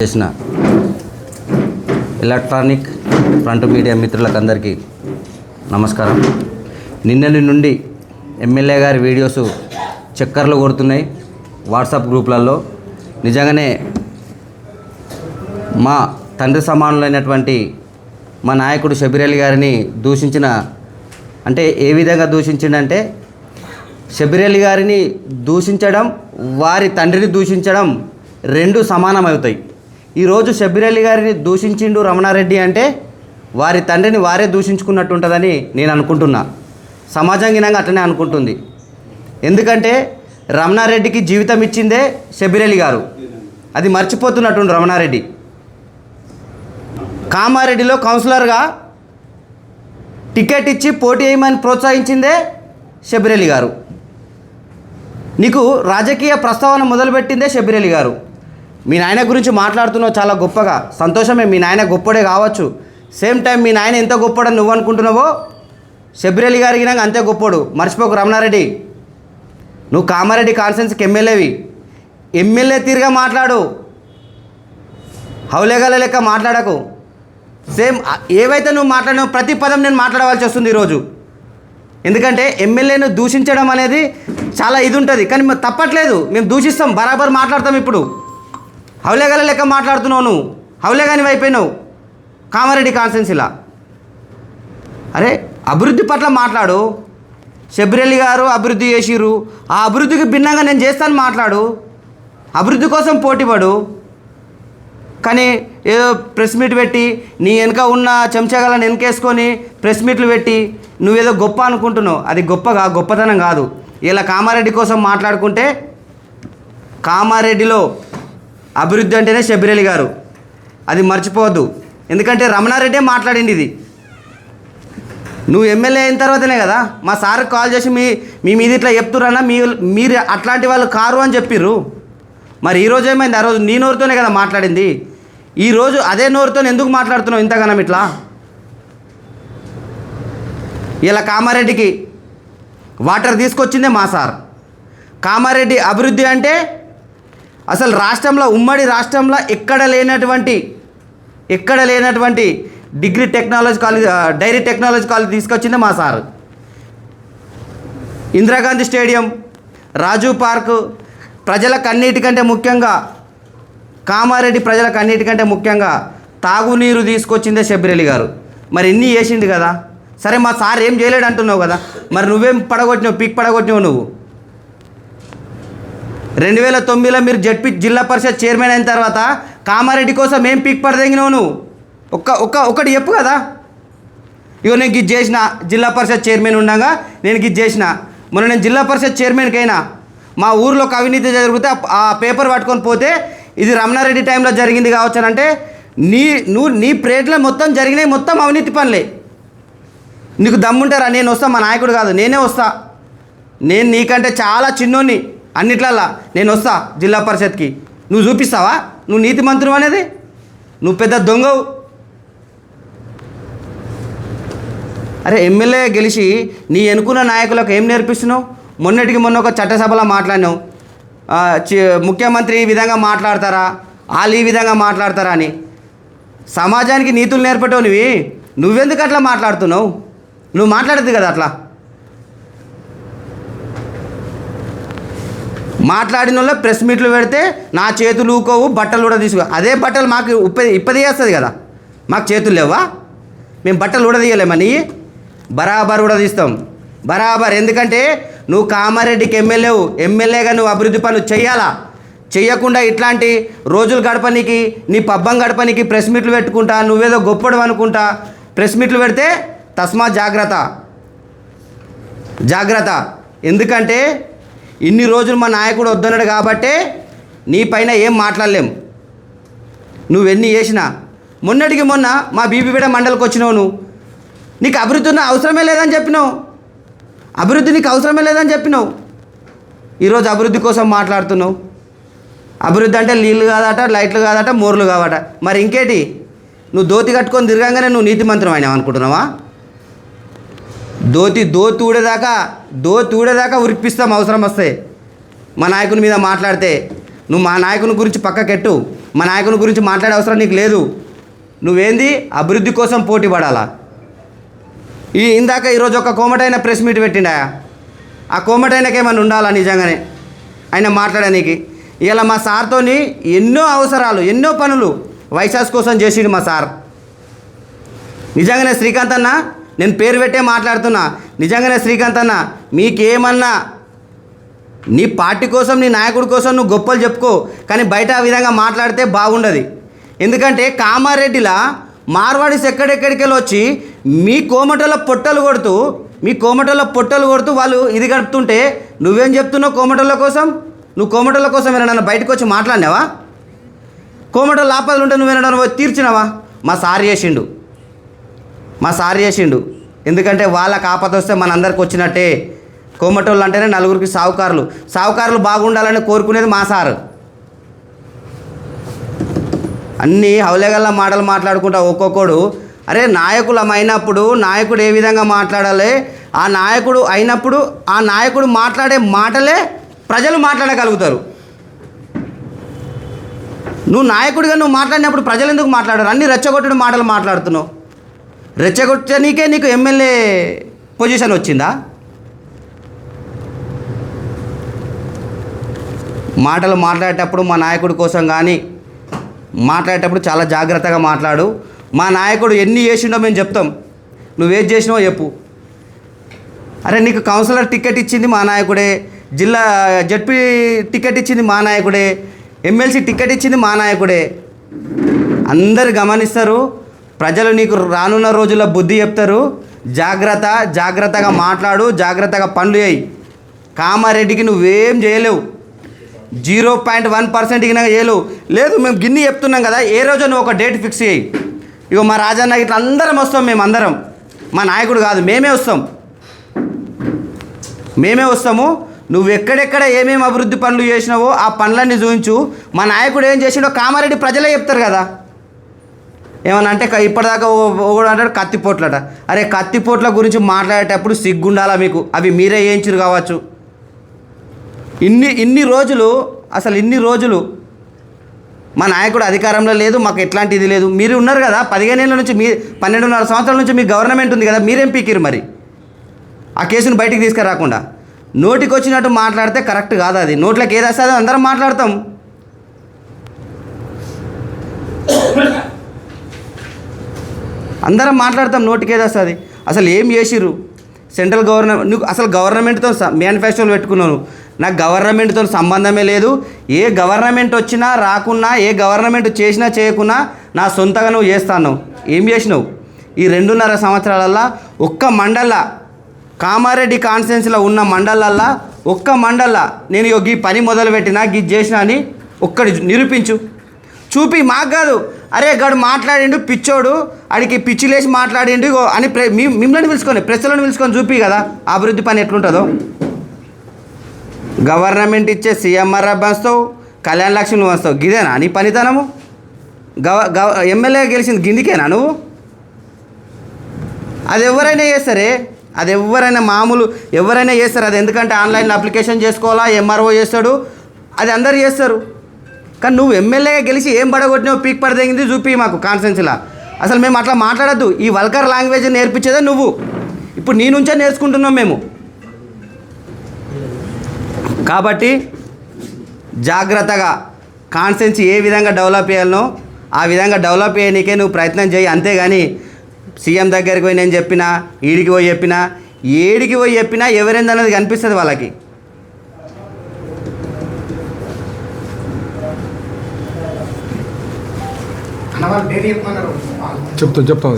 చేసిన electronic front media మిత్రులకు అందరికీ నమస్కారం. నిన్నటి నుండి ఎమ్మెల్యే గారి వీడియోస్ చక్కర్లు కొడుతున్నాయి వాట్సాప్ గ్రూపులలో. నిజంగానే మా తండ్రి సమానులైనటువంటి మా నాయకుడు షబ్బీర్ అలీ గారిని దూషించిన, అంటే ఏ విధంగా దూషించిండంటే, షబ్బీర్ అలీ గారిని దూషించడం, వారి తండ్రిని దూషించడం రెండు సమానమవుతాయి. ఈరోజు షబ్బీర్ అలీ గారిని దూషించిండు రమణారెడ్డి అంటే వారి తండ్రిని వారే దూషించుకున్నట్టు ఉంటుందని నేను అనుకుంటున్నా. సమాజంగినంగా అట్లనే అనుకుంటుంది. ఎందుకంటే రమణారెడ్డికి జీవితం ఇచ్చిందే షబ్బీర్ అలీ గారు, అది మర్చిపోతున్నట్టుండు రమణారెడ్డి. కామారెడ్డిలో కౌన్సిలర్గా టికెట్ ఇచ్చి పోటీ చేయమని ప్రోత్సహించిందే షబ్బీర్ అలీ గారు. నీకు రాజకీయ ప్రస్తావన మొదలుపెట్టిందే షబ్బీర్ అలీ గారు. మీ నాయన గురించి మాట్లాడుతున్నావు చాలా గొప్పగా, సంతోషమే. మీ నాయన గొప్పడే కావచ్చు. సేమ్ టైం మీ నాయన ఎంత గొప్పడని నువ్వు అనుకుంటున్నావో షబ్బీర్ అలీ గారికి అంతే గొప్పడు. మర్చిపోకు రమణారెడ్డి. నువ్వు కామారెడ్డి కాన్స్టిట్యున్సీకి ఎమ్మెల్యేవి. ఎమ్మెల్యే తీరుగా మాట్లాడు, హౌలేగల లెక్క మాట్లాడకు. సేమ్ ఏవైతే నువ్వు మాట్లాడినావు ప్రతి పదం నేను మాట్లాడవలసి వస్తుంది ఈరోజు. ఎందుకంటే ఎమ్మెల్యేను దూషించడం అనేది చాలా ఇది ఉంటుంది, కానీ మేము తప్పట్లేదు, మేము దూషిస్తాం, బరాబర్ మాట్లాడతాం. ఇప్పుడు హౌలేగల లెక్క మాట్లాడుతున్నావు, నువ్వు హౌలేగాని అయిపోయినావు కామారెడ్డి కాన్స్టిట్యున్సీలా. అరే అభివృద్ధి పట్ల మాట్లాడు. షబ్బీర్ అలీ గారు అభివృద్ధి చేసిర్రు, ఆ అభివృద్ధికి భిన్నంగా నేను చేస్తాను మాట్లాడు. అభివృద్ధి కోసం పోటీపడు. కానీ ఏదో ప్రెస్ మీట్ పెట్టి నీ వెనక ఉన్న చెంచగాలను వెనకేసుకొని ప్రెస్ మీట్లు పెట్టి నువ్వేదో గొప్ప అనుకుంటున్నావు. అది గొప్పతనం కాదు. ఇలా కామారెడ్డి కోసం మాట్లాడుకుంటే, కామారెడ్డిలో అభివృద్ధి అంటేనే షబ్బీర్ అలీ గారు, అది మర్చిపోవద్దు. ఎందుకంటే రమణారెడ్డే మాట్లాడింది ఇది. నువ్వు ఎమ్మెల్యే అయిన తర్వాతనే కదా మా సార్కి కాల్ చేసి మీ మీద ఇట్లా చెప్తురన్నా, మీరు అట్లాంటి వాళ్ళు కారు అని చెప్పిర్రు. మరి ఈరోజు ఏమైంది? ఆ రోజు నీ నోరుతోనే కదా మాట్లాడింది. ఈరోజు అదే నోరుతో ఎందుకు మాట్లాడుతున్నావు ఇంతగానం ఇట్లా? ఇలా కామారెడ్డికి వాటర్ తీసుకొచ్చిందే మా సార్. కామారెడ్డి అభివృద్ధి అంటే అసలు రాష్ట్రంలో, ఉమ్మడి రాష్ట్రంలో ఎక్కడ లేనటువంటి degree technology college, dairy technology college తీసుకొచ్చిందే మా sir. Indira Gandhi stadium, Rajiv park, ప్రజలకన్నిటికంటే ముఖ్యంగా కామారెడ్డి ప్రజలకన్నిటికంటే ముఖ్యంగా తాగునీరు తీసుకొచ్చిందే షబ్బీర్ అలీ గారు. మరి ఇన్ని చేసిండు కదా. సరే మా సార్ ఏం చేయలేడు అంటున్నావు కదా, మరి నువ్వేం పడగొట్టినావు? పీక్ పడగొట్టినావు నువ్వు. 2009లో మీరు జడ్పీ జిల్లా పరిషత్ చైర్మన్ అయిన తర్వాత కామారెడ్డి కోసం ఏం పీక్ పడదగినావు నువ్వు? ఒకటి చెప్పు కదా. ఇగో నేను గిజ్ చేసిన, జిల్లా పరిషత్ చైర్మన్ ఉండగా నేను గిజ్ చేసిన. మొన్న నేను జిల్లా పరిషత్ చైర్మన్కి అయినా, మా ఊరిలో ఒక అవినీతి జరిగితే ఆ పేపర్ పట్టుకొని పోతే ఇది రమణారెడ్డి టైంలో జరిగింది కావచ్చు అని అంటే, నీ ప్రేట్లో మొత్తం జరిగినాయి, మొత్తం అవినీతి పనులే. నీకు దమ్ముంటారా? నేను వస్తా, మా నాయకుడు కాదు, నేనే వస్తా. నేను నీకంటే చాలా చిన్నోని అన్నిట్లల్లా. నేను వస్తా జిల్లా పరిషత్కి. నువ్వు చూపిస్తావా నువ్వు నీతి మంత్రులు అనేది? నువ్వు పెద్ద దొంగవు. అరే ఎమ్మెల్యే గెలిచి నీ ఎన్నుకున్న నాయకులకు ఏం నేర్పిస్తున్నావు? మొన్నటికి మొన్న ఒక చట్టసభలో మాట్లాడినావు, ముఖ్యమంత్రి ఈ విధంగా మాట్లాడతారా, వాళ్ళు ఈ విధంగా మాట్లాడతారా అని. సమాజానికి నీతులు నేర్పటవు నువ్వెందుకు అట్లా మాట్లాడుతున్నావు? నువ్వు మాట్లాడద్దు కదా అట్లా. మాట్లాడిన వాళ్ళు ప్రెస్ మీట్లు పెడితే నా చేతులు ఊకోవు, బట్టలు కూడా తీసుకో. అదే బట్టలు మాకు ఇప్పది చేస్తుంది కదా. మాకు చేతులు లేవా? మేము బట్టలు కూడా తీయలేమని బరాబర్ కూడా తీస్తాం, బరాబర్. ఎందుకంటే నువ్వు కామారెడ్డికి ఎమ్మెల్యేగా నువ్వు అభివృద్ధి పనులు చెయ్యాలా. చెయ్యకుండా ఇట్లాంటి రోజులు గడపనికి, నీ పబ్బం గడపనికి ప్రెస్ మీట్లు పెట్టుకుంటా, నువ్వేదో గొప్పడు అనుకుంటా ప్రెస్ మీట్లు పెడితే తస్మాత్ జాగ్రత్త. ఎందుకంటే ఇన్ని రోజులు మా నాయకుడు వద్దన్నాడు కాబట్టే నీ పైన ఏం మాట్లాడలేం. నువ్వెన్ని చేసినా, మొన్నటికి మొన్న మా బీబీపేట మండలికి వచ్చినావు, నువ్వు నీకు అభివృద్ధి అవసరమే లేదని చెప్పినావు. అభివృద్ధి నీకు అవసరమే లేదని చెప్పినావు. ఈరోజు అభివృద్ధి కోసం మాట్లాడుతున్నావు. అభివృద్ధి అంటే నీళ్ళు కాదట, లైట్లు కాదట, మోర్లు కావట. మరి ఇంకేటి? నువ్వు దోతి కట్టుకొని తిరగంగానే నువ్వు నీతి మంత్రం అయినావు అనుకుంటున్నావా? దోతి ఊడేదాకా ఉరిపిస్తాం అవసరం వస్తే. మా నాయకుని మీద మాట్లాడితే నువ్వు మా నాయకుని గురించి పక్కకెట్టు. మా నాయకుని గురించి మాట్లాడే అవసరం నీకు లేదు. నువ్వేంది అభివృద్ధి కోసం పోటీ పడాలా. ఇందాక ఈరోజు ఒక కోమటైన ప్రెస్ మీట్ పెట్టిండా. ఆ కోమటైనకి ఏమైనా ఉండాలా నిజంగానే ఆయన మాట్లాడడానికి. ఇలా మా సార్తోని ఎన్నో అవసరాలు ఎన్నో పనులు వైశాస్ కోసం చేసిండు మా సార్. నిజంగానే శ్రీకాంత్ అన్న, నేను పేరు పెట్టే మాట్లాడుతున్నా, నిజంగానే శ్రీకాంత్ అన్న, మీకేమన్నా నీ పార్టీ కోసం నీ నాయకుడి కోసం నువ్వు గొప్పలు చెప్పుకో, కానీ బయట ఆ విధంగా మాట్లాడితే బాగుండదు. ఎందుకంటే కామారెడ్డిలా మార్వాడీస్ ఎక్కడెక్కడికి వచ్చి మీ కోమటలో పొట్టలు కొడుతూ వాళ్ళు ఇది గడుపుతుంటే నువ్వేం చెప్తున్నావు కోమటల కోసం? నువ్వు కోమటల కోసం ఏమన్నా బయటకు వచ్చి మాట్లాడినావా? కోమటలు ఆపదలు ఉంటే నువ్వేమన్నా తీర్చినావా? మా సార్ చేసిండు. ఎందుకంటే వాళ్ళకి ఆపద వస్తే మనందరికి వచ్చినట్టే. కోమటోళ్ళు అంటేనే నలుగురికి సావుకారులు బాగుండాలని కోరుకునేది మా సారు. అన్నీ హౌలేగల్లా మాటలు మాట్లాడుకుంటా ఒక్కొక్కడు. అరే నాయకులం అయినప్పుడు నాయకుడు ఏ విధంగా మాట్లాడాలి, ఆ నాయకుడు అయినప్పుడు ఆ నాయకుడు మాట్లాడే మాటలే ప్రజలు మాట్లాడగలుగుతారు. నువ్వు నాయకుడిగా నువ్వు మాట్లాడినప్పుడు ప్రజలు ఎందుకు మాట్లాడారు? అన్ని రెచ్చగొట్టుడు మాటలు మాట్లాడుతున్నావు. రెచ్చగొట్టనీకే నీకు ఎమ్మెల్యే పొజిషన్ వచ్చిందా? మాటలు మాట్లాడేటప్పుడు మా నాయకుడి కోసం కానీ మాట్లాడేటప్పుడు చాలా జాగ్రత్తగా మాట్లాడు. మా నాయకుడు ఎన్ని చేసిండో మేము చెప్తాం, నువ్వేం చేసినావో చెప్పు. అరే నీకు కౌన్సిలర్ టికెట్ ఇచ్చింది మా నాయకుడే, జిల్లా జడ్పీ టికెట్ ఇచ్చింది మా నాయకుడే, ఎమ్మెల్సీ టికెట్ ఇచ్చింది మా నాయకుడే. అందరు గమనిస్తారు. ప్రజలు నీకు రానున్న రోజుల్లో బుద్ధి చెప్తారు. జాగ్రత్తగా మాట్లాడు, జాగ్రత్తగా పనులు చేయి. కామారెడ్డికి నువ్వేం చేయలేవు. 0.1% చేయలేవు. లేదు మేము గిన్ని చెప్తున్నాం కదా, ఏ రోజు నువ్వు ఒక డేట్ ఫిక్స్ చేయి. ఇగో మా రాజన్న ఇట్లా అందరం వస్తాం, మేమందరం, మా నాయకుడు కాదు, మేమే వస్తాము. నువ్వు ఎక్కడెక్కడ ఏమేమి అభివృద్ధి పనులు చేసినావో ఆ పనులన్నీ చూపించు. మా నాయకుడు ఏం చేసిండో కామారెడ్డి ప్రజలే చెప్తారు కదా. ఏమన్నా అంటే ఇప్పటిదాకా ఒకడు అంటాడు కత్తిపోట్లట. అరే కత్తిపోట్ల గురించి మాట్లాడేటప్పుడు సిగ్గుండాలా మీకు? అవి మీరే చేయించారు కావచ్చు. ఇన్ని రోజులు మా నాయకుడు అధికారంలో లేదు, మాకు ఎట్లాంటిది లేదు. మీరు ఉన్నారు కదా 15 ఏళ్ళ నుంచి, 12.5 సంవత్సరాల నుంచి మీ గవర్నమెంట్ ఉంది కదా, మీరేం పీకిరు మరి ఆ కేసును బయటికి తీసుకురాకుండా? నోటికి వచ్చినట్టు మాట్లాడితే కరెక్ట్ కాదు. అది నోట్లోకి ఏది వస్తుందో అందరం మాట్లాడతాం. నోటికి ఏది వస్తుంది. అసలు ఏం చేసిర్రు సెంట్రల్ గవర్నమెంట్? నువ్వు అసలు గవర్నమెంట్తో మేనిఫెస్టోలు పెట్టుకున్నాను. నాకు గవర్నమెంట్తో సంబంధమే లేదు. ఏ గవర్నమెంట్ వచ్చినా రాకున్నా, ఏ గవర్నమెంట్ చేసినా చేయకున్నా నా సొంతగా నువ్వు చేస్తాను. ఏం చేసినావు ఈ 2.5 సంవత్సరాలల్లో? ఒక్క మండల కామారెడ్డి కాన్స్టిట్యున్సీలో ఉన్న మండలల్లో ఒక్క మండల నేను ఈ పని మొదలుపెట్టినా గీ చేసినా అని ఒక్కడి నిరూపించు, చూపి. మాకు కాదు, అరే గడు మాట్లాడిండు పిచ్చోడు, అడికి పిచ్చిలేసి మాట్లాడిండు అని మిమ్మల్ని పిలుచుకొని, ప్రెస్లను పిలుచుకొని చూపి కదా అభివృద్ధి పని ఎట్లుంటుందో. గవర్నమెంట్ ఇచ్చే సీఎంఆర్ వస్తావు, కళ్యాణ లక్ష్మి వస్తావు, గిదేనా నీ పనితనము? ఎమ్మెల్యే గెలిచింది గిందికేనా నువ్వు? అది ఎవరైనా చేస్తారు, ఎవరైనా చేస్తారు. అది ఎందుకంటే ఆన్లైన్లో అప్లికేషన్ చేసుకోవాలా, ఎంఆర్ఓ చేస్తాడు, అది అందరు చేస్తారు. కానీ నువ్వు ఎమ్మెల్యేగా గెలిచి ఏం పడగొట్టినావు, పీక్ పడదగింది చూపి మాకు కాన్స్టిట్యున్సీలో. అసలు మేము అట్లా మాట్లాడద్దు. ఈ వల్గర్ లాంగ్వేజ్ నేర్పించేదే నువ్వు. ఇప్పుడు నీ నుంచే నేర్చుకుంటున్నాం మేము. కాబట్టి జాగ్రత్తగా కాన్స్టిట్యున్సీ ఏ విధంగా డెవలప్ చేయాలనో ఆ విధంగా డెవలప్ చేయడానికే నువ్వు ప్రయత్నం చేయి. అంతేగాని సీఎం దగ్గరికి పోయి నేను చెప్పినా, ఏడికి పోయి చెప్పినా ఎవరేందన్నది కనిపిస్తుంది వాళ్ళకి. చెప్తాం